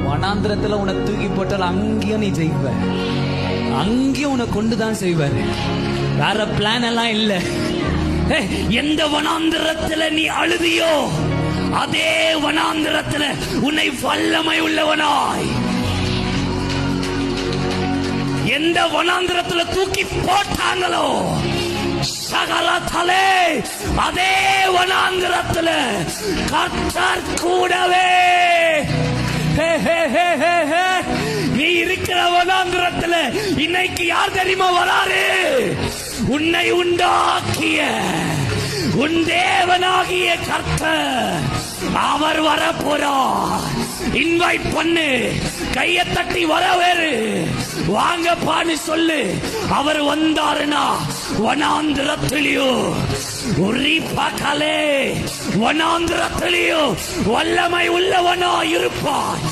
வனாந்திரத்துல உன்னை தூக்கி போட்டால் அங்கேயும் நீ ஜெயிப்ப, அங்கேயும் உன்னை கொண்டுதான் செய்வாரு. வேற பிளான் எல்லாம் இல்ல. எந்த வனாந்திரத்துல நீ அழுதியோ அதே வனாந்திரத்துல உன்னை வல்லமை உள்ளவனாய், எந்த வனாந்திரத்துல தூக்கி போட்டாங்களோ சகலத்தலே அதே வனாந்திரத்துல கர்த்தர் கூடவே. நீ இருக்கிற வனாந்திரத்துல இன்னைக்கு யார் தெரியுமா வராரு? உன்னை உண்டாக்கிய உன் தேவனாகிய கர்த்தர் அவர் வர போறார். இன்வைட் பண்ணு, கைய தட்டி வரவேறு, வாங்கப்பான்னு சொல்லு. அவர் வந்தாருன்னா வனாந்திரத்திலேயோ உரி பகலே வனாந்திரத்திலேயோ வல்லமை உள்ளவனா இருப்பார்.